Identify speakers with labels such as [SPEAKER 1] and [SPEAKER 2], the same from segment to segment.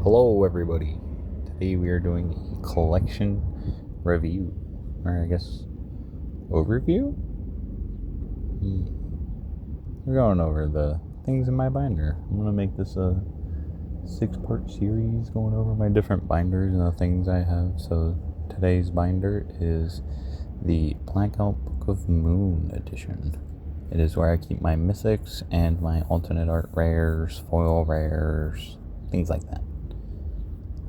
[SPEAKER 1] Hello, everybody. Today we are doing a collection review, or I guess overview. We're going over the things in my binder. I'm gonna make this a 6-part series, going over my different binders and the things I have. So today's binder is the Blackout Book of Moon edition. It is where I keep my mythics and my alternate art rares, foil rares, things like that.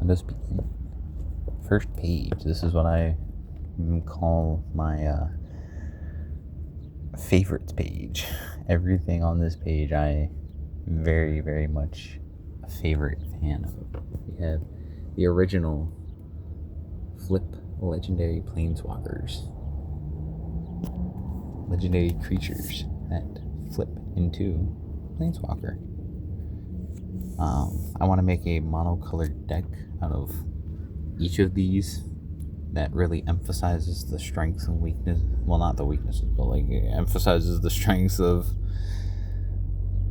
[SPEAKER 1] Let us begin. First page. This is what I call my favorites page. Everything on this page I very, very much a favorite fan of. We have the original Flip Legendary Planeswalkers. Legendary creatures that flip into Planeswalker. I want to make a monocolored deck out of each of these that really emphasizes the strengths and weakness. Well, not the weaknesses, but like emphasizes the strengths of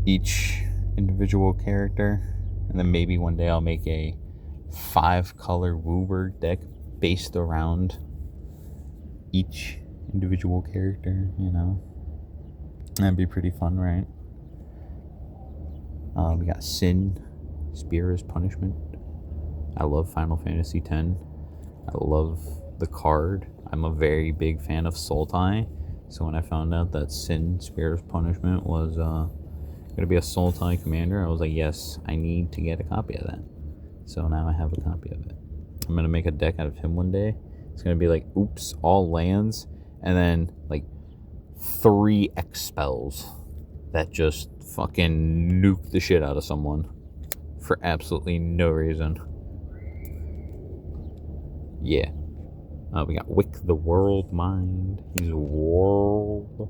[SPEAKER 1] each individual character. And then maybe one day I'll make a 5-color WooWord deck based around each individual character, you know. That'd be pretty fun, right? We got Sin, Spear as Punishment. I love Final Fantasy X. I love the card. I'm a very big fan of Sultai. So when I found out that Sin, Spear as Punishment was going to be a Sultai commander, I was like, yes, I need to get a copy of that. So now I have a copy of it. I'm going to make a deck out of him one day. It's going to be like, oops, all lands, and then like 3 X spells that just fucking nuke the shit out of someone for absolutely no reason. Yeah. We got Wick the World Mind. He's a world.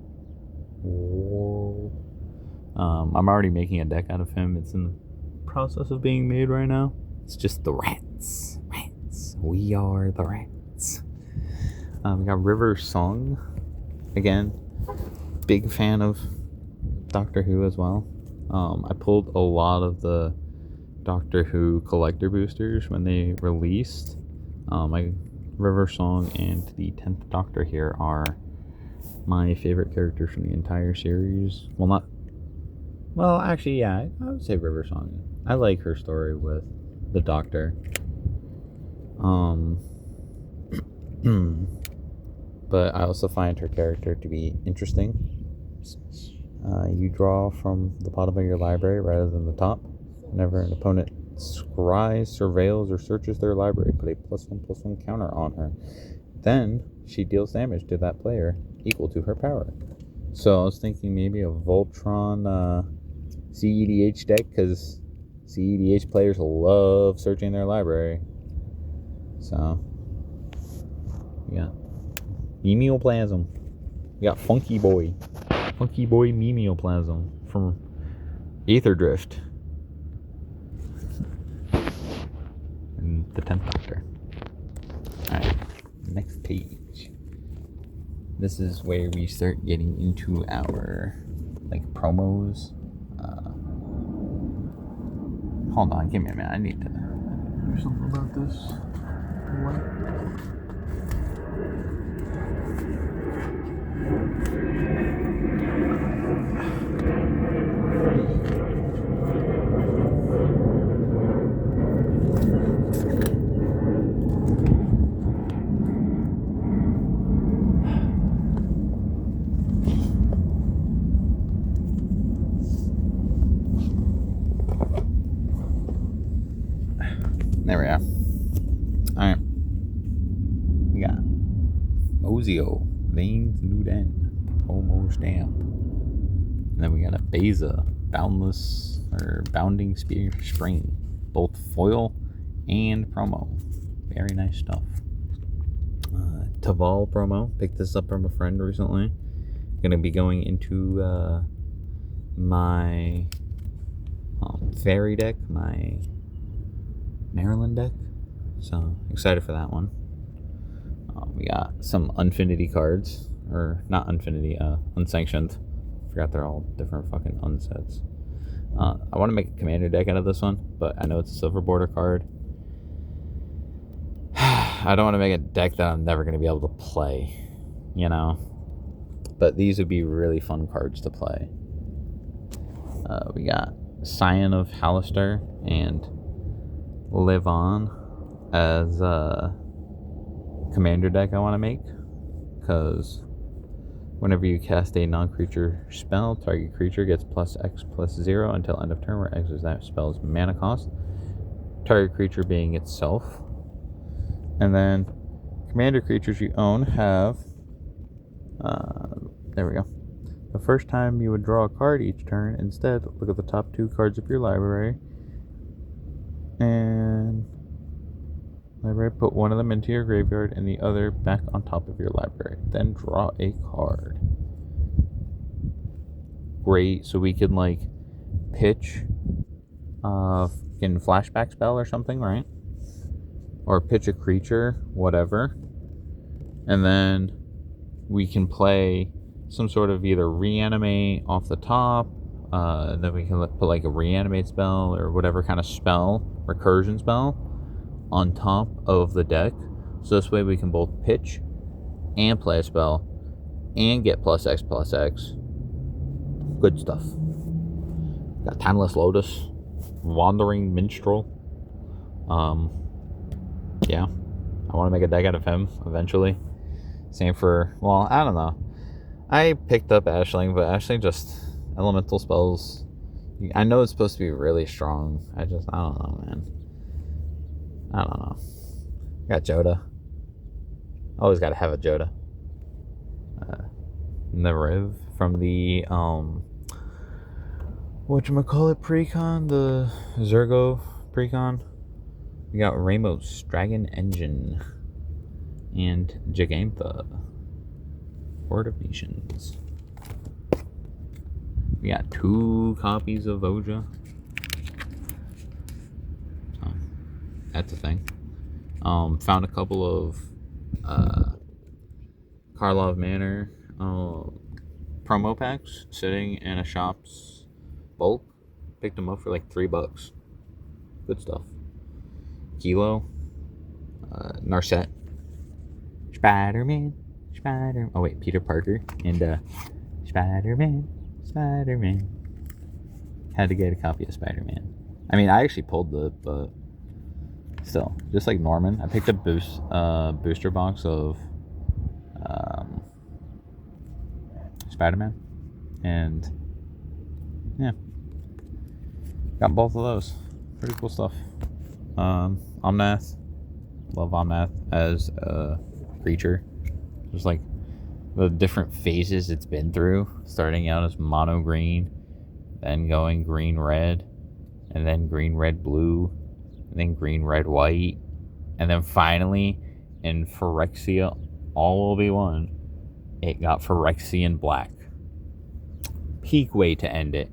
[SPEAKER 1] I'm already making a deck out of him. It's in the process of being made right now. It's just the rats. Rats. We are the rats. We got River Song. Again, big fan of Doctor Who as well. I pulled a lot of the Doctor Who collector boosters when they released. My River Song and the 10th Doctor here are my favorite characters from the entire series. Actually, yeah, I would say River Song. I like her story with the Doctor. But I also find her character to be interesting. You draw from the bottom of your library rather than the top. Whenever an opponent scries, surveils, or searches their library, put a +1/+1 counter on her. Then she deals damage to that player equal to her power. So I was thinking maybe a Voltron CEDH deck, because CEDH players love searching their library. So we got Mimeoplasm. We got Funky Boy Mimeoplasm from Aether Drift. And the 10th Doctor. Alright, next page. This is where we start getting into our promos. Hold on, give me a minute. I need to do something about this. What? There we are. Alright. We got Mozio, Veins Nuden, Promo Stamp. And then we got a Beza, Bounding Spear Spring. Both foil and promo. Very nice stuff. Taval promo. Picked this up from a friend recently. Gonna be going into my fairy deck, my Maryland deck. So excited for that one. We got some Unfinity cards, or not Unfinity, Unsanctioned. Forgot they're all different fucking unsets. I want to make a commander deck out of this one, but I know it's a silver border card. I don't want to make a deck that I'm never going to be able to play, you know? But these would be really fun cards to play. We got Scion of Halaster and Live On as a commander deck I want to make, because whenever you cast a non-creature spell, target creature gets +X/+0 until end of turn, where X is that spell's mana cost, target creature being itself. And then commander creatures you own have, there we go. The first time you would draw a card each turn, instead, look at the top 2 cards of your library. And library, put one of them into your graveyard and the other back on top of your library. Then draw a card. Great, so we can like pitch in flashback spell or something, right? Or pitch a creature, whatever. And then we can play some sort of either reanimate off the top, then we can put like a reanimate spell or whatever kind of spell, recursion spell, on top of the deck. So this way we can both pitch and play a spell and get +X/+X. Good stuff. Got Timeless Lotus, Wandering Minstrel. Yeah, I want to make a deck out of him eventually. Same for, well, I don't know. I picked up Ashling, but Ashling just elemental spells. I know it's supposed to be really strong. I don't know, man. I don't know. Got Joda. Always got to have a Joda. Nerev from the whatchamacallit precon, the Zergo precon. We got Ramos, Dragon Engine, and Jegantha, Horde of Nations. We got 2 copies of Oja. That's a thing. Found a couple of Karlov Manor promo packs sitting in a shop's bulk. Picked them up for like $3. Good stuff. Kilo, Narset, Spider-Man. Oh wait, Peter Parker and Spider-Man. Had to get a copy of Spider-Man. I mean, I actually pulled but still, just like Norman, I picked up booster box of Spider-Man, and yeah, got both of those. Pretty cool stuff. Omnath, love Omnath as a creature. Just like the different phases it's been through, starting out as mono green, then going green red, and then green red blue, and then green red white, and then finally in Phyrexia all will be one, it got Phyrexian black. Peak way to end it.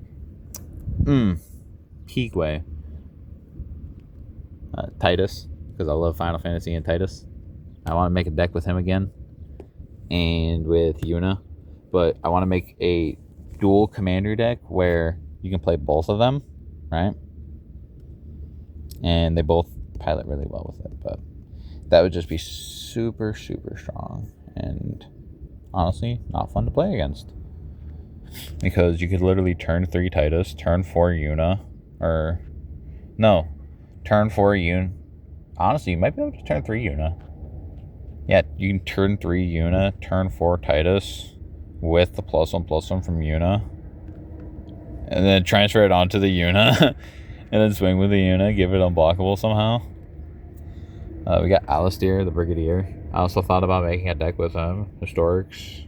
[SPEAKER 1] Peak way. Titus, because I love Final Fantasy and Titus. I want to make a deck with him again, and with Yuna, but I want to make a dual commander deck where you can play both of them, right? And they both pilot really well with it, but that would just be super, super strong, and honestly, not fun to play against. Because you could literally turn 3 Titus, turn 4 Yuna, or no, turn 4 Yuna. Honestly, you might be able to turn 3 Yuna. Yeah, you can turn 3 Yuna, turn 4 Titus with the +1/+1 from Yuna, and then transfer it onto the Yuna, and then swing with the Yuna, give it unblockable somehow. We got Alistair, the Brigadier. I also thought about making a deck with him. Historics.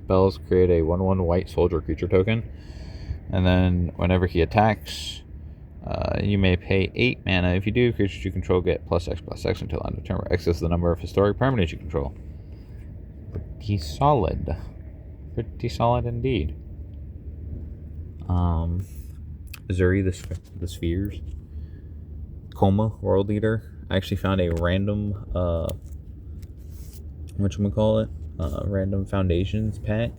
[SPEAKER 1] Spells create a 1/1 white soldier creature token, and then whenever he attacks, you may pay 8 mana. If you do, creatures you control get +X/+X until end of turn, where X is the number of historic permanents you control. Pretty solid. Pretty solid indeed. Zuri, the Spheres. Coma, World Leader. I actually found a random, random Foundations pack.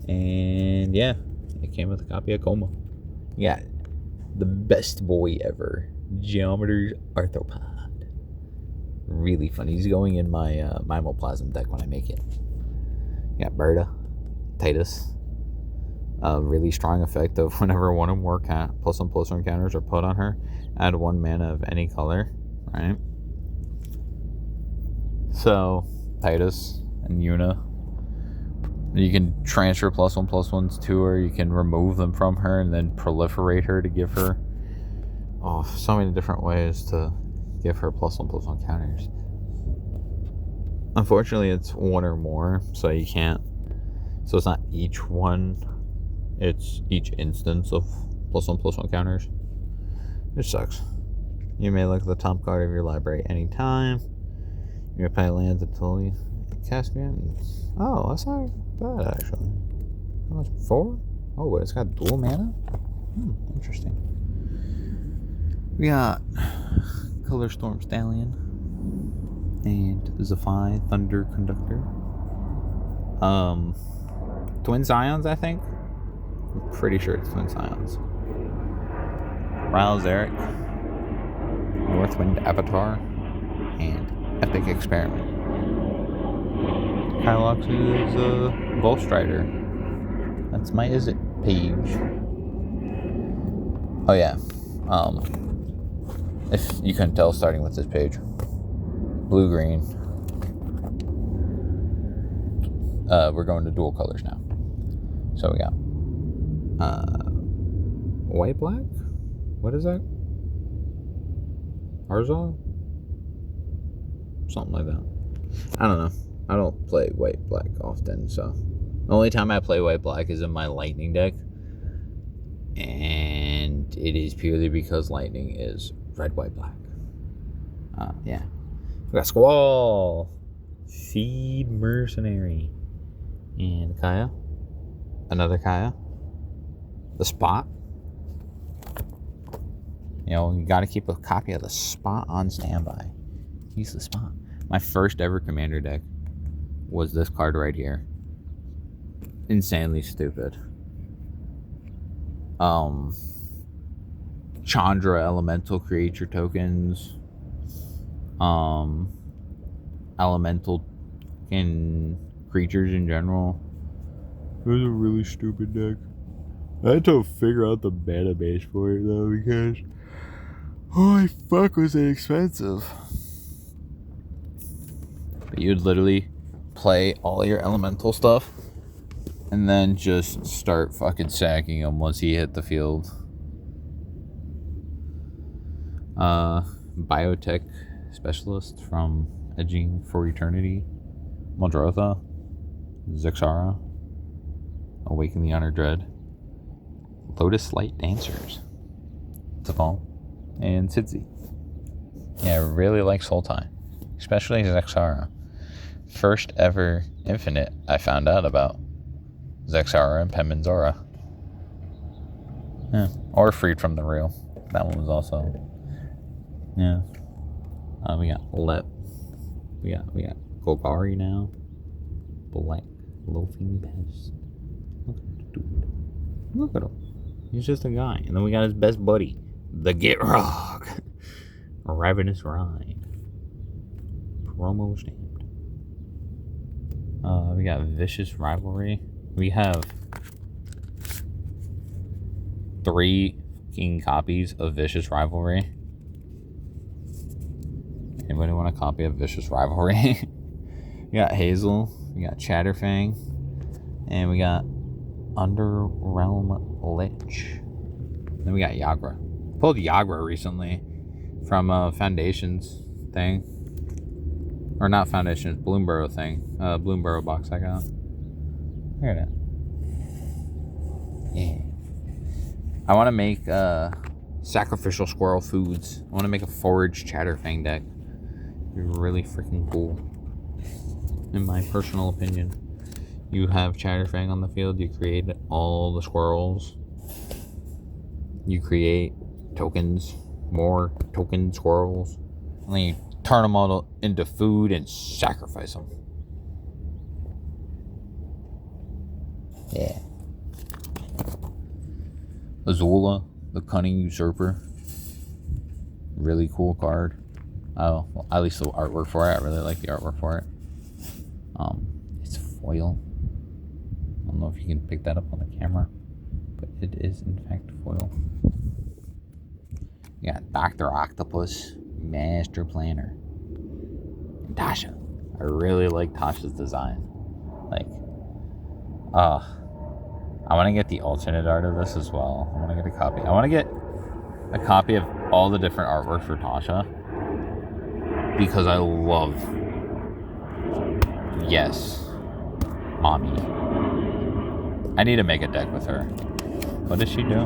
[SPEAKER 1] And yeah, it came with a copy of Coma. Yeah, the best boy ever, Geometer's Arthropod. Really funny. He's going in my Mimoplasm deck when I make it. Yeah, Berta, Titus. A really strong effect of whenever one or more +1/+1 counters are put on her, add 1 mana of any color, right? So, Titus and Yuna. You can transfer +1/+1s to her, you can remove them from her and then proliferate her to give her so many different ways to give her +1/+1 counters. Unfortunately, it's one or more, so you can't. So it's not each one, it's each instance of +1/+1 counters. It sucks. You may look at the top card of your library anytime. You may play lands until you cast mutants. Oh, that's not bad actually. How much? 4? Oh, but it's got dual mana? Interesting. We got Color Storm Stallion and Zephi Thunder Conductor. Twin Scions, I think. I'm pretty sure it's Twin Scions. Ryle Zarek, Northwind Avatar, and Epic Experiment. Kylox is Ghost Rider. That's my Is It page. Oh yeah. If you couldn't tell starting with this page. Blue-green. We're going to dual colors now. So we got white-black? What is that? Arzal? Something like that. I don't know. I don't play white-black often, so the only time I play white-black is in my Lightning deck. And it is purely because Lightning is red, white, black. Yeah. We got Squall, Seed Mercenary, and Kaya. Another Kaya. The Spot. You know, you got to keep a copy of the Spot on standby. Use the Spot. My first ever commander deck was this card right here. Insanely stupid. Chandra elemental creature tokens. Elemental and creatures in general. It was a really stupid deck. I had to figure out the mana base for it though, because holy fuck was it expensive. But you'd literally play all your elemental stuff and then just start fucking sacking him once he hit the field. Biotech specialist from Edging for Eternity. Muldrotha. Zexara. Awaken the Honor Dread. Lotus Light Dancers. Tafal. And Sidzi. Yeah, I really like Sultai. Especially Zexara. First ever Infinite I found out about. Zexara and Pemminzora. Yeah. Or Freed from the Real. That one was also. Yeah. We got Lep. We got Golgari now. Black Loafing Pest. Look at the dude. Look at him. He's just a guy. And then we got his best buddy, the Gitrog. Ravenous Ride. Promo stamped. We got Vicious Rivalry. We have 3 fucking copies of Vicious Rivalry. Anybody want a copy of Vicious Rivalry? We got Hazel. We got Chatterfang. And we got Underrealm Lich. Then we got Yagra. Pulled Yagra recently from Foundations thing. Or not Foundations, Bloomburrow thing. Bloomburrow box I got. Look at that. Yeah. I want to make sacrificial squirrel foods. I want to make a foraged Chatterfang deck. It'd be really freaking cool. In my personal opinion. You have Chatterfang on the field. You create all the squirrels. You create tokens. More token squirrels. And then you turn them all into food and sacrifice them. Yeah. Azula, the Cunning Usurper. Really cool card. Oh, well, at least the artwork for it. I really like the artwork for it. It's foil. I don't know if you can pick that up on the camera, but it is in fact foil. You got Dr. Octopus, Master Planner, and Tasha. I really like Tasha's design. Like, I want to get the alternate art of this as well. I want to get a copy. I want to get a copy of all the different artwork for Tasha, because I love, yes, mommy. I need to make a deck with her. What does she do?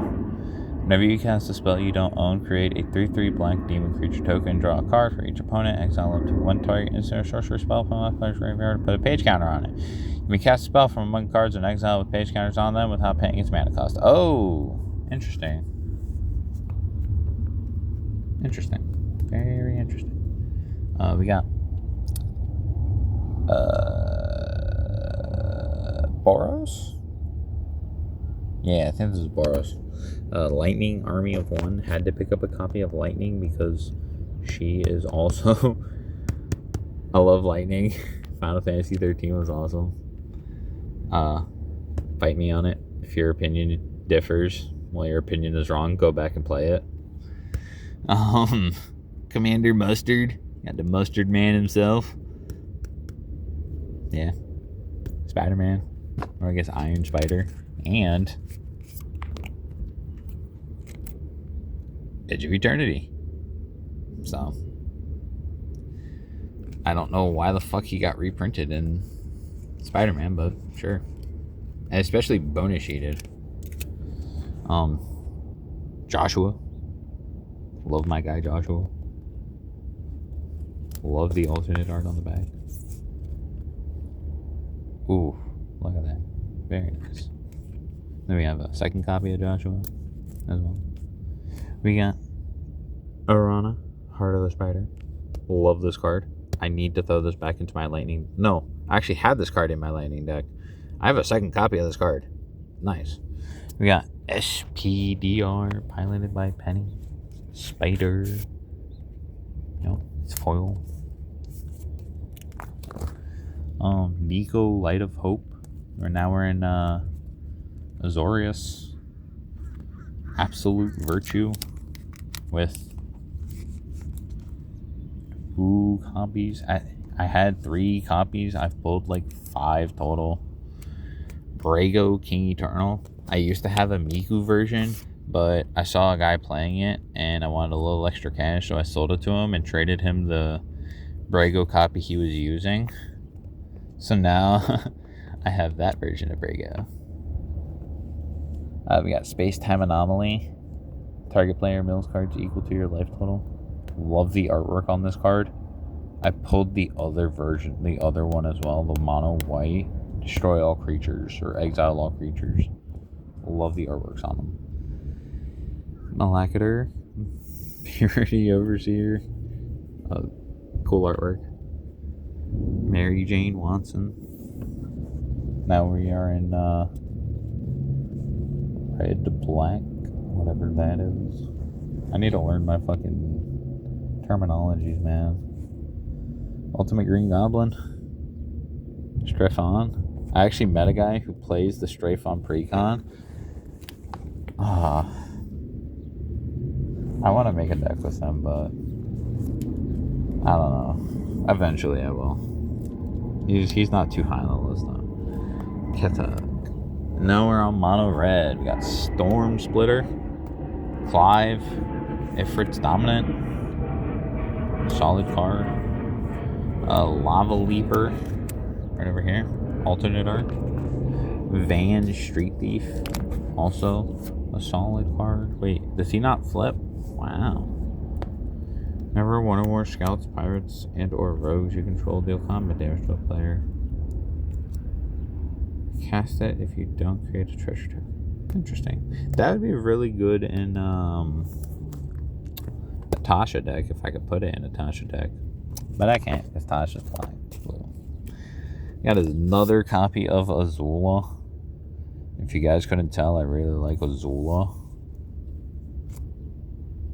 [SPEAKER 1] Whenever you cast a spell you don't own, create a 3/3 black demon creature token, draw a card for each opponent, exile up to one target instant or sorcery spell from left player's graveyard, put a page counter on it. You may cast a spell from among cards and exile with page counters on them without paying its mana cost. Oh, interesting. Interesting. Very interesting. We got Boros? Yeah, I think this is Boros. Lightning Army of One. Had to pick up a copy of Lightning because she is also... I love Lightning. Final Fantasy 13 was awesome. Fight me on it. If your opinion differs, well, your opinion is wrong, go back and play it. Commander Mustard. Got the Mustard Man himself. Yeah. Spider-Man. Or I guess Iron Spider. And Edge of Eternity. So I don't know why the fuck he got reprinted in Spider-Man, but sure. And especially bonus sheeted. Joshua. Love my guy Joshua. Love the alternate art on the back. Ooh, look at that. Very nice. Then we have a second copy of Joshua as well. We got Arana, Heart of the Spider. Love this card. I need to throw this back into my Lightning. No, I actually had this card in my Lightning deck. I have a second copy of this card. Nice. We got SPDR, piloted by Penny. Spider. No, it's foil. Nico, Light of Hope. We're in Azorius. Absolute Virtue with 2 copies. I had 3 copies. I've pulled like 5 total. Brago, King Eternal. I used to have a Miku version, but I saw a guy playing it and I wanted a little extra cash, so I sold it to him and traded him the Brago copy he was using. So now I have that version of Brago. We got Space Time Anomaly. Target player mills cards equal to your life total. Love the artwork on this card. I pulled the other version, the other one as well, the mono white. Destroy all creatures or exile all creatures. Love the artworks on them. Malacater. Purity Overseer. Cool artwork. Mary Jane Watson. Now we are in red to black, whatever that is. I need to learn my fucking terminologies, man. Ultimate Green Goblin. Strefon. I actually met a guy who plays the Strefon Precon. I want to make a deck with him, but I don't know. Eventually I will. He's not too high on the list though. Ketug. Now we're on mono red. We got Storm Splitter, Clive, Ifrit's Dominant, solid card, Lava Leaper, right over here, alternate art, Van Street Thief, also a solid card. Wait, does he not flip? Wow. Whenever one or more scouts, pirates, and or rogues you control deal combat damage to a player, cast it. If you don't, create a treasure token. Interesting. That would be really good in a Tasha deck if I could put it in a Tasha deck. But I can't because Tasha's flying blue. Got another copy of Azula. If you guys couldn't tell, I really like Azula.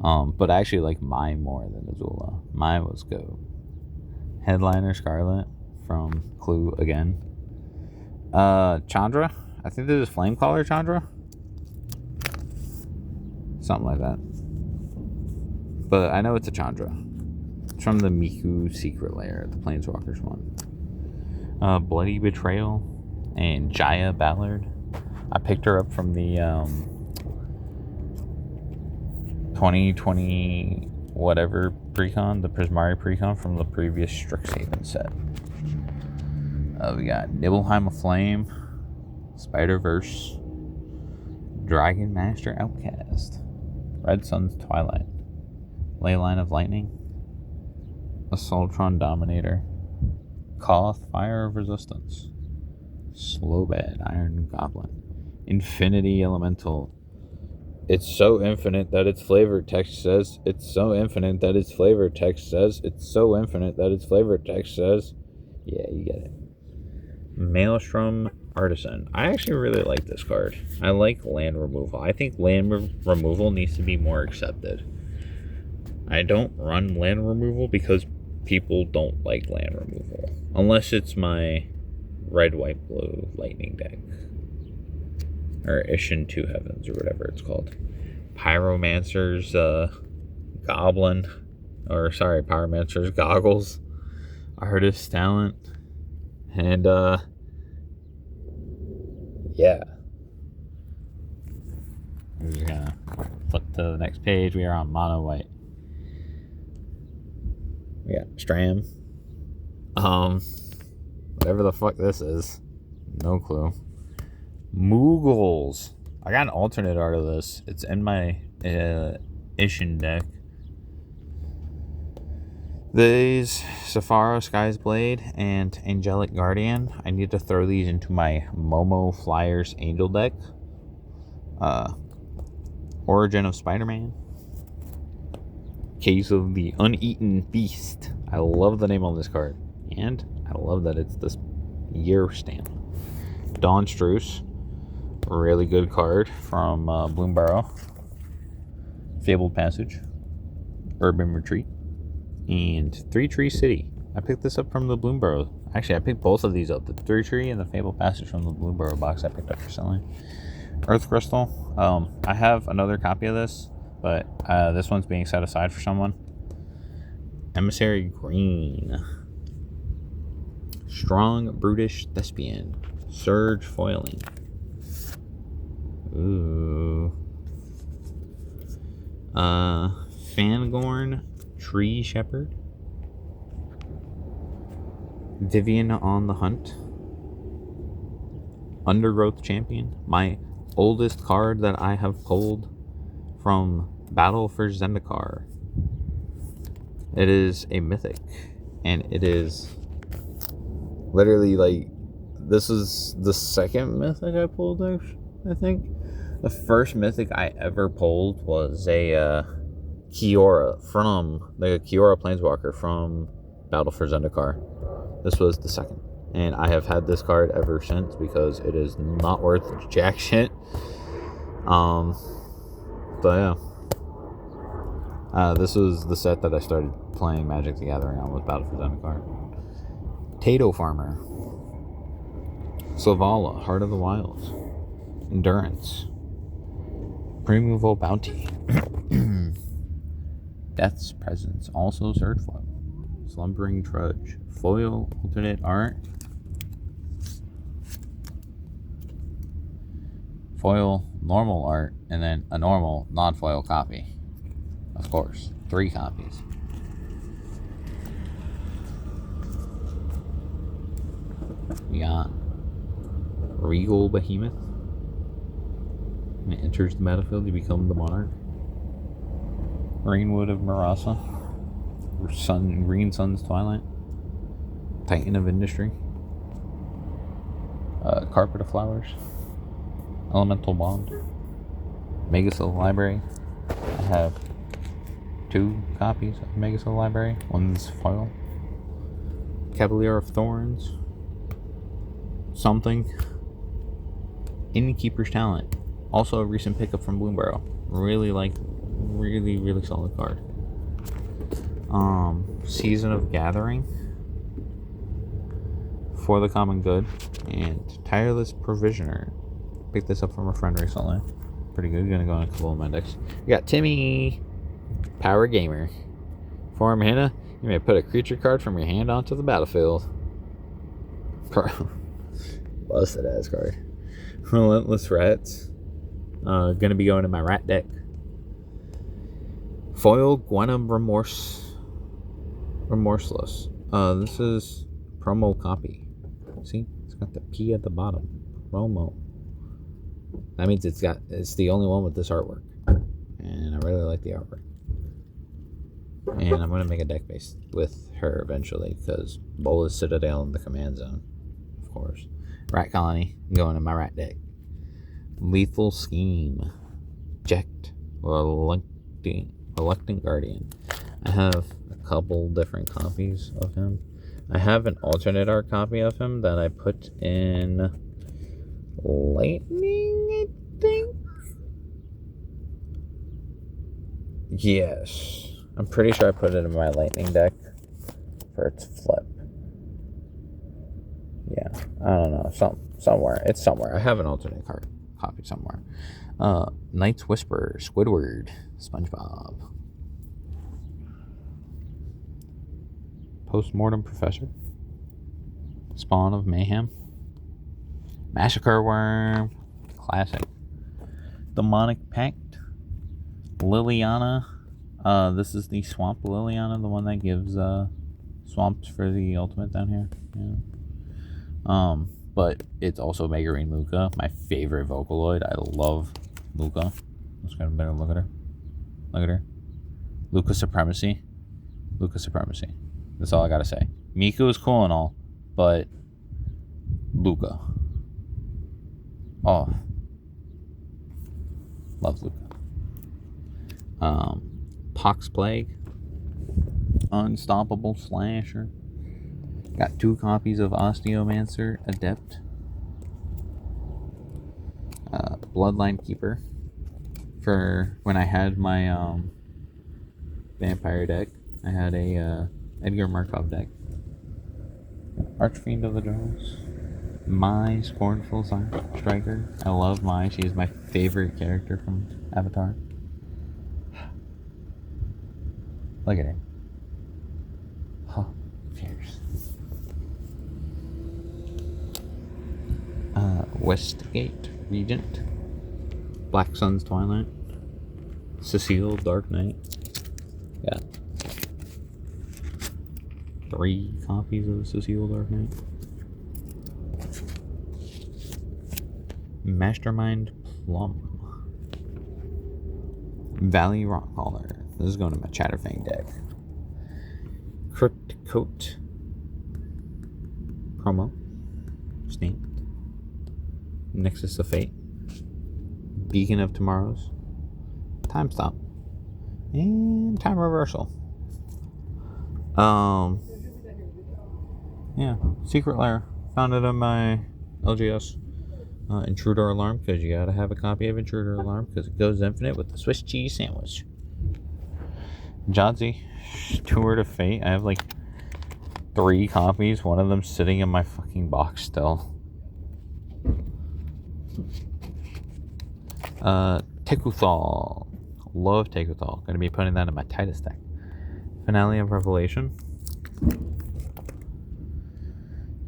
[SPEAKER 1] But I actually like Mai more than Azula. Mai was good. Headliner Scarlet from Clue again. Chandra. I think this is Flamecaller Chandra. Something like that. But I know it's a Chandra. It's from the Miku Secret Lair, the Planeswalkers one. Bloody Betrayal and Jaya Ballard. I picked her up from the 2020 whatever precon, the Prismari precon from the previous Strixhaven set. We got Nibelheim of Flame, Spider-Verse, Dragon Master Outcast, Red Sun's Twilight, Leyline of Lightning, Assaultron Dominator, Koth Fire of Resistance, Slowbad Iron Goblin, Infinity Elemental. It's so infinite that its flavor text says. It's so infinite that its flavor text says. It's so infinite that its flavor text says. Yeah, you get it. Maelstrom Artisan. I actually really like this card. I like land removal. I think land removal needs to be more accepted. I don't run land removal because people don't like land removal. Unless it's my red, white, blue lightning deck. Or Ishin Two Heavens, or whatever it's called. Pyromancer's Goblin. Or, sorry, Pyromancer's Goggles. Artist's Talent. And, yeah. We're just gonna flip to the next page. We are on mono white. We got Stram. Whatever the fuck this is. No clue. Moogles. I got an alternate art of this. It's in my Ishin deck. These Sephara, Sky's Blade, and Angelic Guardian. I need to throw these into my Momo Flyers Angel deck. Origin of Spider-Man. Case of the Uneaten Beast. I love the name on this card. And I love that it's this year stamp. Dawn Struce. Really good card from Bloomburrow. Fabled Passage. Urban Retreat. And Three Tree City. I picked this up from the Bloomburrow. Actually, I picked both of these up. The Three Tree and the Fabled Passage from the Bloomburrow box I picked up recently. Earth Crystal. I have another copy of this, but this one's being set aside for someone. Emissary Green. Strong Brutish Thespian. Surge Foiling. Ooh. Fangorn Tree Shepherd. Vivian on the Hunt. Undergrowth Champion. My oldest card that I have pulled from Battle for Zendikar. It is a mythic. And it is literally like, this is the second mythic I pulled, I think. The first mythic I ever pulled was a Kiora from the Kiora Planeswalker from Battle for Zendikar. This was the second. And I have had this card ever since because it is not worth jack shit. But yeah. This was the set that I started playing Magic the Gathering on, with Battle for Zendikar. Tato Farmer. Slavala, Heart of the Wilds. Endurance. Removal Bounty. Death's Presence. Also Surge Foil. Slumbering Trudge. Foil alternate art. Foil normal art. And then a normal non-foil copy. Of course. 3 copies. We got Regal Behemoth. When it enters the battlefield, you become the monarch. Greenwood of Marasa. Green Sun's Twilight. Titan of Industry. Carpet of Flowers. Elemental Bond. Megasil Library. I have 2 copies of Megasil Library. One's foil. Cavalier of Thorns. Something. Innkeeper's Talent. Also a recent pickup from Bloomburrow. Really like really, really solid card. Season of Gathering, For the Common Good, and Tireless Provisioner. Picked this up from a friend recently. Pretty good. Gonna go on a couple of my decks. We got Timmy, Power Gamer. For mana, you may put a creature card from your hand onto the battlefield. Busted ass card. Relentless Rats. Gonna be going in my rat deck. Foil Gwenum Remorseless. This is promo copy. See, it's got the P at the bottom. Promo. That means it's the only one with this artwork, and I really like the artwork. And I'm gonna make a deck based with her eventually, because Bola's Citadel in the command zone, of course. Rat Colony going in my rat deck. Lethal Scheme. Eject. Reluctant Guardian. I have a couple different copies of him. I have an alternate art copy of him that I put in Lightning, I think? Yes. I'm pretty sure I put it in my Lightning deck for its flip. Yeah. I don't know. Somewhere. It's somewhere. I have an alternate copy somewhere. Night's Whisper, Squidward, SpongeBob. Postmortem Professor. Spawn of Mayhem. Massacre Worm. Classic. Demonic Pact. Liliana. This is the Swamp Liliana, the one that gives swamps for the ultimate down here. Yeah. But it's also Mega Green Luca, my favorite Vocaloid. I love Luca. Let's get a better look at her. Look at her. Luca Supremacy. Luca Supremacy. That's all I gotta say. Miku is cool and all, but Luca. Oh. Love Luca. Pox Plague. Unstoppable Slasher. Got 2 copies of Osteomancer Adept. Bloodline Keeper. For when I had my vampire deck, I had a Edgar Markov deck. Archfiend of the Draws. Mai Scornful Striker. I love Mai. She is my favorite character from Avatar. Look at her. Huh. Fierce. Westgate Regent. Black Sun's Twilight. Cecile Dark Knight. Got 3 copies of Cecile Dark Knight. Mastermind Plum. Valley Rockcaller. This is going to my Chatterfang deck. Crypt Coat. Promo. Stamped. Nexus of Fate. Beacon of Tomorrows. Time Stop. And Time Reversal. Yeah. Secret Lair. Found it on my LGS. Intruder Alarm, because you gotta have a copy of Intruder Alarm, because it goes infinite with the Swiss cheese sandwich. Jadzi, Steward of Fate. I have like 3 copies. One of them sitting in my fucking box still. Tekuthal. Love Tekuthal. Gonna be putting that in my Titus deck. Finale of Revelation.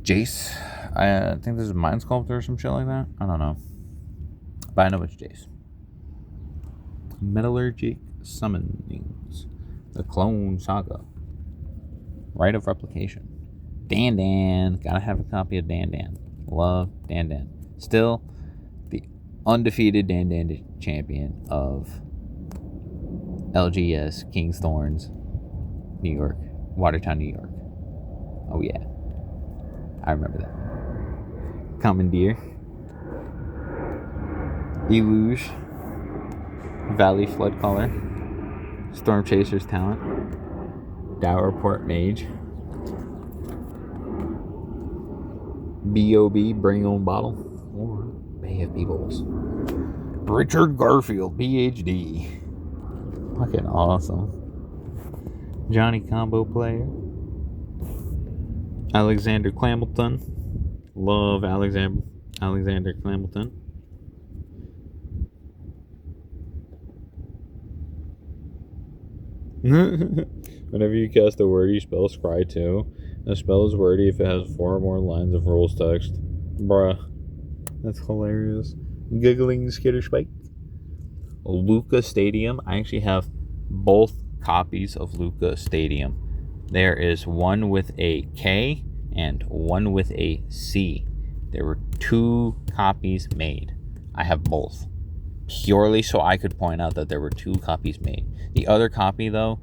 [SPEAKER 1] Jace. I think this is Mind Sculptor or some shit like that. I don't know. But I know it's Jace. Metallurgic Summonings. The Clone Saga. Rite of Replication. Dandan. Gotta have a copy of Dandan. Love Dandan. Still the undefeated Dandan champion of LGS King's Thorns, New York. Watertown, New York. Oh yeah. I remember that. Commandeer. Eluge. Valley Floodcaller. Storm Chaser's Talent. Dowerport Mage. B.O.B. Bring Your Own Bottle. Or Bay of Beagles. Richard Garfield, PhD. Fucking awesome. Johnny Combo Player. Alexander Clamilton. Love Alexander Clamilton. Whenever you cast a word, you spell scry too. A spell is wordy if it has 4 or more lines of rules text. Bruh. That's hilarious. Giggling Skitterspike. Luca Stadium. I actually have both copies of Luca Stadium. There is one with a K and one with a C. There were 2 copies made. I have both. Purely so I could point out that there were 2 copies made. The other copy, though,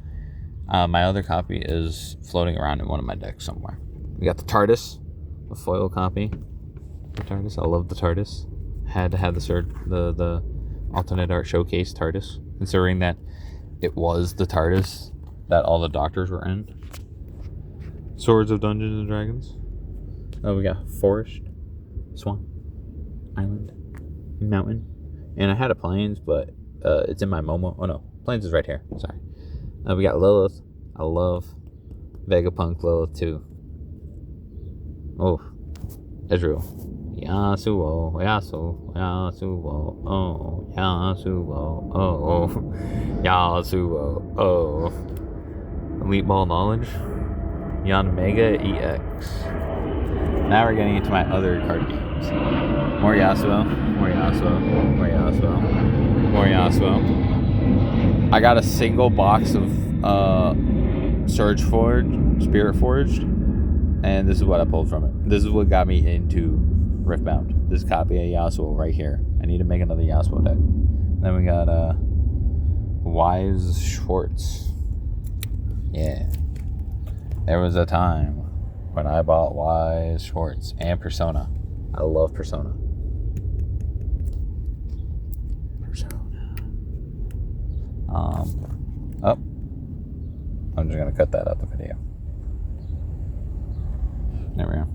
[SPEAKER 1] my other copy is floating around in one of my decks somewhere. We got the TARDIS, the foil copy. The TARDIS, I love the TARDIS. Had to have the alternate art showcase TARDIS, considering that it was the TARDIS that all the Doctors were in. Swords of Dungeons and Dragons. Oh, we got Forest, Swamp, Island, Mountain, and I had a Plains, but it's in my Momo. Oh no, Plains is right here. Sorry. We got Lilith. I love Vegapunk Lilith too. Oh, Ezreal. Yasuo, Yasuo, Yasuo, oh, Yasuo, oh, Yasuo, oh. Elite Ball Knowledge. Yanmega EX. Now we're getting into my other card games. More Yasuo, more Yasuo, more Yasuo, more Yasuo. I got a single box of Surge Forge, Spirit Forged, and this is what I pulled from it. This is what got me into Riftbound. This copy of Yasuo right here. I need to make another Yasuo deck. Then we got Wise Schwartz. Yeah. There was a time when I bought Wise Schwartz and Persona. I love Persona. I'm just gonna cut that out the video. There we go.